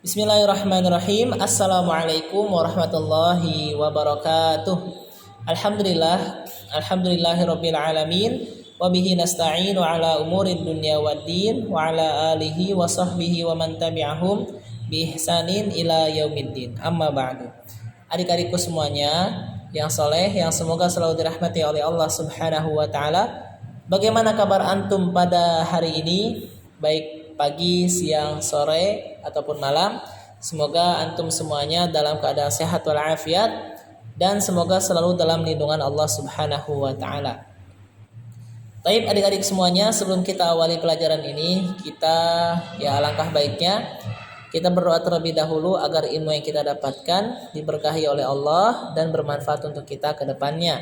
Bismillahirrahmanirrahim. Assalamualaikum warahmatullahi wabarakatuh. Alhamdulillahirabbil alamin wa bihi nasta'inu ala umurid dunya waddin wa ala alihi wa sahbihi wa man tabi'ahum bi ihsanin ila yaumiddin. Amma ba'du. Adik-adikku semuanya yang soleh, yang semoga selalu dirahmati oleh Allah Subhanahu wa taala. Bagaimana kabar antum pada hari ini? Baik pagi, siang, sore, ataupun malam. Semoga antum semuanya dalam keadaan sehat walafiat dan semoga selalu dalam lindungan Allah Subhanahu wa taala. Baik adik-adik semuanya, sebelum kita awali pelajaran ini, kita alangkah baiknya kita berdoa terlebih dahulu agar ilmu yang kita dapatkan diberkahi oleh Allah dan bermanfaat untuk kita ke depannya.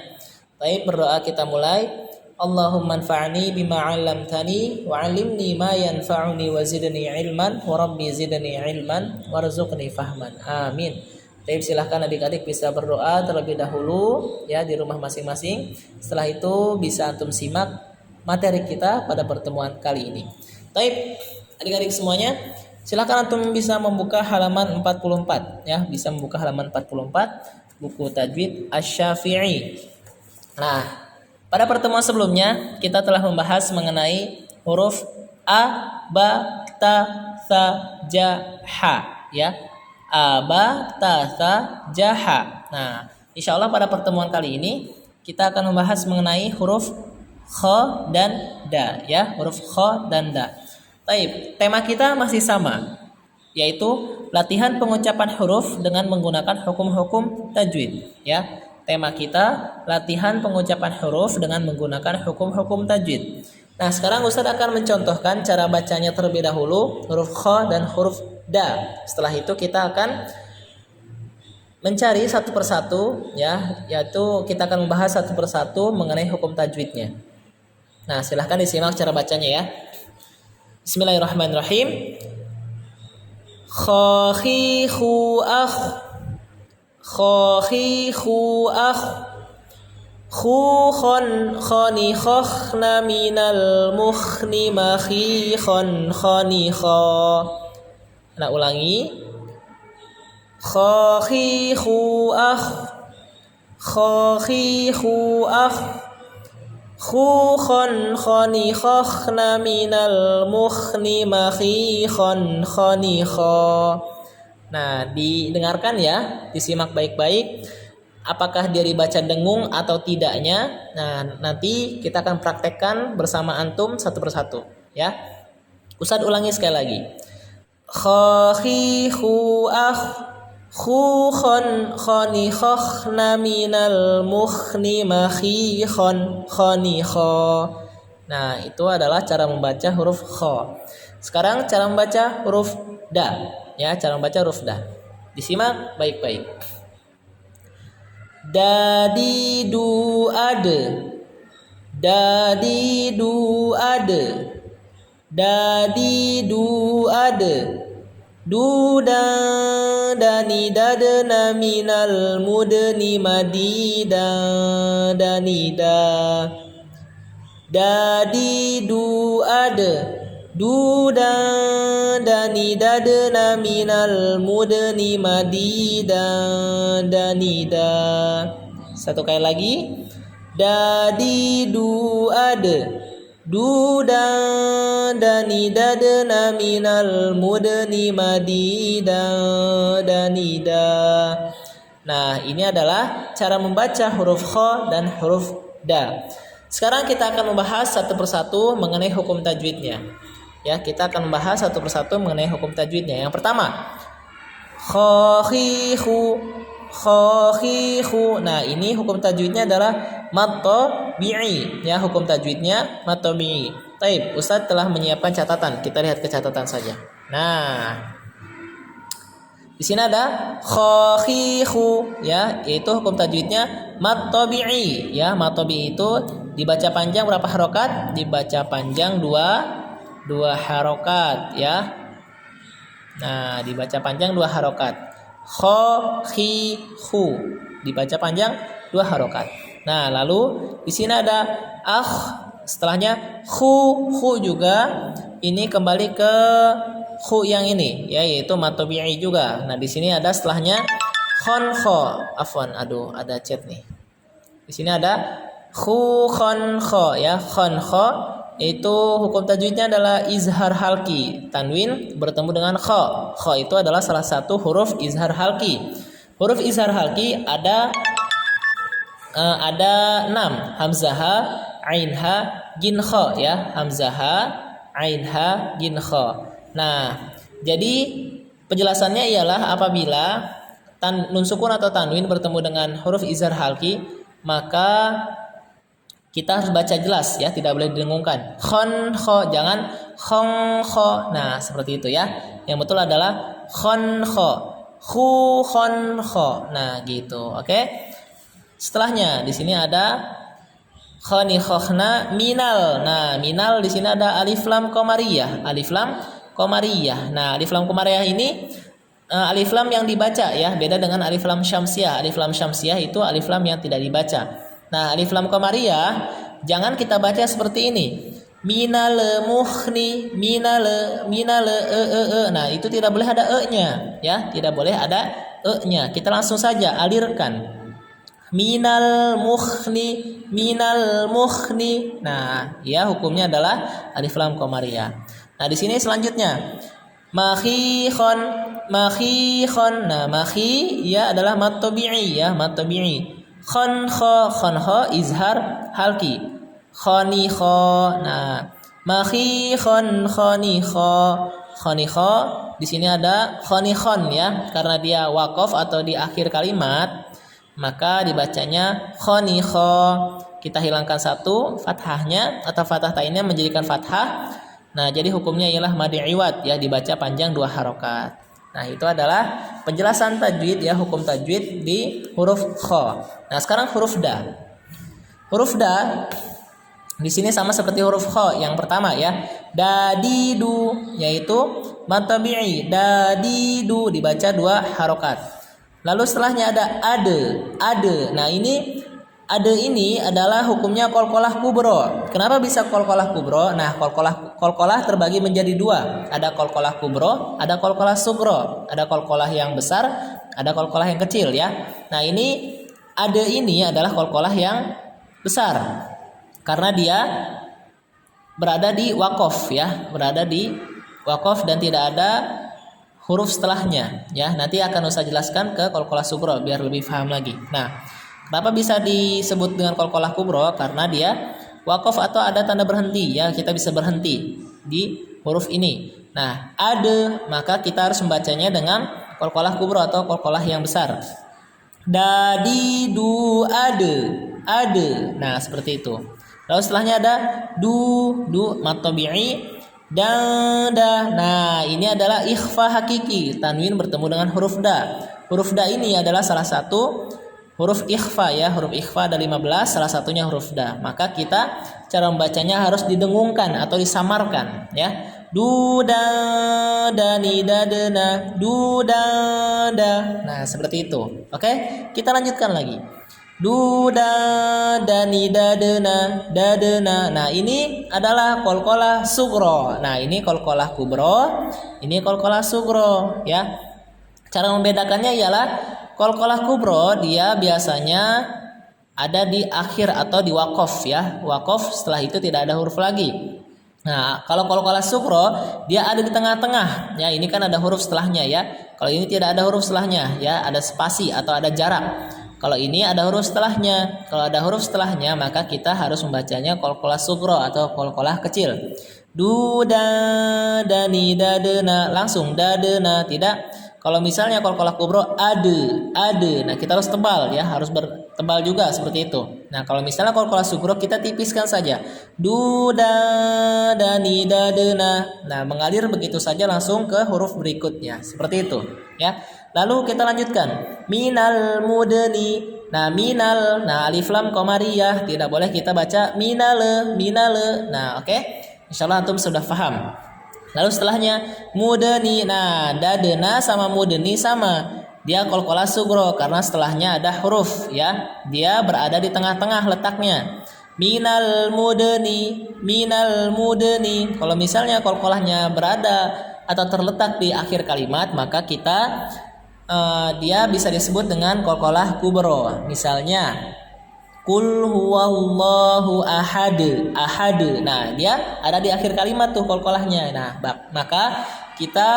Baik, berdoa kita mulai. Allahumma anfa'ni bima 'allamtani wa 'allimni ma yanfa'uni wa zidni ilman wa rabbi zidni ilman warzuqni fahman. Amin. Baik, silahkan adik-adik bisa berdoa terlebih dahulu ya di rumah masing-masing. Setelah itu bisa antum simak materi kita pada pertemuan kali ini. Baik, adik-adik semuanya, silahkan antum bisa membuka halaman 44 ya, bisa membuka halaman 44 buku tajwid Asy-Syafi'i. Nah, pada pertemuan sebelumnya kita telah membahas mengenai huruf a, ba, ta, tha, ja, ha ya. A, ba, ta, tha, ja, ha. Nah, insya Allah pada pertemuan kali ini kita akan membahas mengenai huruf kha dan da ya, huruf kha dan da. Baik, tema kita masih sama, yaitu latihan pengucapan huruf dengan menggunakan hukum-hukum tajwid ya. Tema kita latihan pengucapan huruf dengan menggunakan hukum-hukum tajwid. Nah, sekarang Ustaz akan mencontohkan cara bacanya terlebih dahulu, huruf kha dan huruf da. Setelah itu kita akan mencari satu persatu ya, yaitu kita akan membahas satu persatu mengenai hukum tajwidnya. Nah, silahkan disimak cara bacanya ya. Bismillahirrahmanirrahim. Kha khi khu akh, kha-khi khu-akh, khu-khon khoni khokhna minal mukhni makhi-khon khoni-kha. Nah, ulangi. Kha-khi khu-akh, kha-khi khu-akh, khu-khon khoni khokhna minal mukhni makhi-khon khoni-kha. Nah, didengarkan ya, disimak baik-baik apakah dia dibaca dengung atau tidaknya. Nah, nanti kita akan praktekkan bersama antum satu persatu ya. Ustaz ulangi sekali lagi. Kha khi khu akh, khu khon khoni khokhna minal mukhni makhi khon khoni kha. Nah, itu adalah cara membaca huruf kha. Sekarang cara membaca huruf da. Ya, cara membaca huruf da. Disimak baik-baik. Dadi du ade. Dadi du ade. Dadi du ade. Du da dani dadna minal mudni madida dani da. Dadi du ade. Duda dani dadna minal mudni madida danida. Satu kali lagi. Dadi du ade. Duda dani dadna minal mudni madida danida. Nah, ini adalah cara membaca huruf kha dan huruf da. Sekarang kita akan membahas satu persatu mengenai hukum tajwidnya. Ya, kita akan membahas satu persatu mengenai hukum tajwidnya. Yang pertama, kha khi khu, kha khi khu. Nah, ini hukum tajwidnya adalah mad tabi'i. Ya, hukum tajwidnya mad tabi'i. Baik, Ustaz telah menyiapkan catatan. Kita lihat ke catatan saja. Nah, di sini ada kha khi khu ya, yaitu hukum tajwidnya mad tabi'i. Ya, mad tabi'i itu dibaca panjang berapa harokat? Dibaca panjang dua harokat ya. Nah, dibaca panjang 2 harokat. Kha khi khu dibaca panjang 2 harokat. Nah, lalu di sini ada akh, setelahnya khu juga ini kembali ke khu yang ini ya, yaitu mad tabi'i juga. Nah, di sini ada setelahnya khon kho. Afwan, aduh ada chat nih. Di sini ada khu khon kho ya, khon kho. Itu hukum tajwidnya adalah izhar halki, tanwin bertemu dengan kho. Kho itu adalah salah satu huruf izhar halki. Huruf izhar halki ada 6, hamzah, ainha, jin kho ya, hamzah, ainha, jin kho. Nah, jadi penjelasannya ialah apabila nun sukun atau tanwin bertemu dengan huruf izhar halki, maka kita harus baca jelas ya, tidak boleh didengungkan. Khon kho, jangan khong kho. Nah, seperti itu ya. Yang betul adalah khon kho, khu khon kho. Nah, gitu. Oke. Setelahnya di sini ada khoni khokhna minal. Nah, minal di sini ada alif lam qamariyah. Alif lam qamariyah. Nah, alif lam qamariyah ini alif lam yang dibaca ya, beda dengan alif lam syamsiah. Alif lam syamsiah itu alif lam yang tidak dibaca. Nah, alif lam qamariyah jangan kita baca seperti ini. Minal mukhni, minal Nah, itu tidak boleh ada e-nya ya, tidak boleh ada e-nya. Kita langsung saja alirkan. Minal mukhni, minal mukhni. Nah, ya hukumnya adalah alif lam qamariyah. Nah, di sini selanjutnya makhikhon, makhikhon. Nah, makhi ya adalah mad tabi'i ya, mad tabi'i. Khon kho izhar halki. Khoni kho. Nah, makhi khon khoni kho. Khoni kho di sini ada khoni khon ya, karena dia waqaf atau di akhir kalimat, maka dibacanya khoni kho. Kita hilangkan satu fathahnya atau fathah tainnya menjadikan fathah. Nah, jadi hukumnya ialah mad iwad ya, dibaca panjang 2 harokat. Nah, itu adalah penjelasan tajwid ya, hukum tajwid di huruf kho. Nah, sekarang huruf da. Huruf da di sini sama seperti huruf kho yang pertama ya. Dadidu yaitu mad tabi'i. Dadidu dibaca 2 harokat. Lalu setelahnya ada ade. Nah, ini ade ini adalah hukumnya qalqalah kubro. Kenapa bisa qalqalah kubro? Nah, qalqalah terbagi menjadi 2. Ada qalqalah kubro, ada qalqalah sugro. Ada qalqalah yang besar, ada qalqalah yang kecil ya. Nah, ini ade ini adalah qalqalah yang besar karena dia berada di waqaf ya, berada di waqaf dan tidak ada huruf setelahnya ya. Nanti akan usah jelaskan ke qalqalah sugro biar lebih paham lagi. Nah, kenapa bisa disebut dengan qalqalah kubro? Karena dia waqaf atau ada tanda berhenti ya, kita bisa berhenti di huruf ini. Nah, ade, maka kita harus membacanya dengan qalqalah kubro atau qalqalah yang besar. Dadidu ade. Nah, seperti itu. Lalu setelahnya ada du mad tabi'i. Da. Nah, ini adalah ikhfa hakiki, tanwin bertemu dengan huruf da. Huruf da ini adalah salah satu huruf ikhfa ya, huruf ikhfa ada 15, salah satunya huruf da. Maka kita cara membacanya harus didengungkan atau disamarkan ya. Du da ni da na, du da. Nah, seperti itu. Oke, kita lanjutkan lagi. Du da ni da na, Nah, ini adalah qalqalah sugro. Nah, ini qalqalah kubro, ini qalqalah sugro ya. Cara membedakannya ialah qalqalah kubro dia biasanya ada di akhir atau di waqaf ya. Waqaf setelah itu tidak ada huruf lagi. Nah, kalau qalqalah sugro dia ada di tengah-tengah. Ya, ini kan ada huruf setelahnya ya. Kalau ini tidak ada huruf setelahnya ya, ada spasi atau ada jarak. Kalau ini ada huruf setelahnya. Kalau ada huruf setelahnya maka kita harus membacanya qalqalah sugro atau qalqalah kecil. Du da ni da na, langsung da na, tidak. Kalau misalnya qalqalah kubro ade. Nah, kita harus tebal ya, harus bertebal juga seperti itu. Nah, kalau misalnya qalqalah sugro kita tipiskan saja. Du da ni da na. Nah, mengalir begitu saja langsung ke huruf berikutnya. Seperti itu ya. Lalu kita lanjutkan. Minal mudni. Nah, minal. Nah, alif lam qamariyah tidak boleh kita baca minale. Nah, oke. Insyaallah antum sudah paham. Lalu setelahnya mudni. Nah, dadena sama mudni sama. Dia qalqalah sugro karena setelahnya ada huruf ya. Dia berada di tengah-tengah letaknya. Minal mudni. Kalau misalnya qalqalahnya berada atau terletak di akhir kalimat, maka dia bisa disebut dengan qalqalah kubro. Misalnya Qul huwallahu ahad. Ahad. Nah, dia ada di akhir kalimat tuh qalqalahnya. Nah, maka kita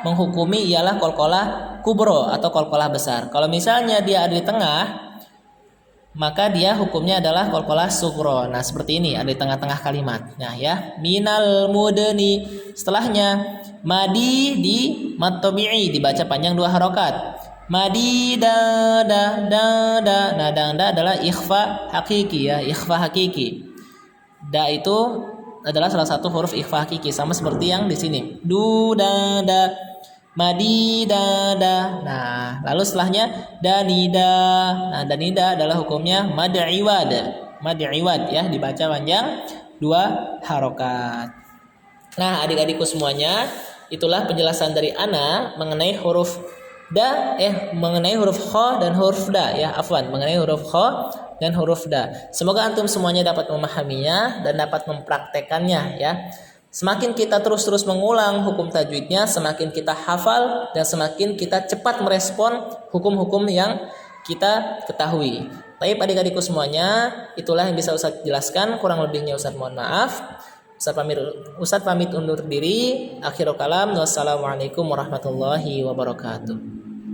menghukumi ialah qalqalah kubro atau qalqalah besar. Kalau misalnya dia ada di tengah, maka dia hukumnya adalah qalqalah sugro. Nah, seperti ini, ada di tengah-tengah kalimat. Nah, ya, minal mudni. Setelahnya madi di mad tabi'i dibaca panjang 2 harokat. Madi da. Nah, da adalah ikhfa hakiki ya, ikhfa hakiki. Da itu adalah salah satu huruf ikhfa hakiki, sama seperti yang di sini. Du da. Madi da. Nah, lalu setelahnya danida. Nah, danida adalah hukumnya mad iwad. Mad iwad ya, dibaca panjang 2 harokat. Nah, adik-adikku semuanya, itulah penjelasan dari ana mengenai huruf mengenai huruf kha dan huruf da ya, mengenai huruf kha dan huruf da. Semoga antum semuanya dapat memahaminya dan dapat mempraktekannya ya. Semakin kita terus mengulang hukum tajwidnya, semakin kita hafal dan semakin kita cepat merespon hukum-hukum yang kita ketahui. Baik adik-adikku semuanya, itulah yang bisa Ustaz jelaskan, kurang lebihnya Ustaz mohon maaf. Ustaz pamit undur diri. Akhirul kalam. Wassalamualaikum warahmatullahi wabarakatuh.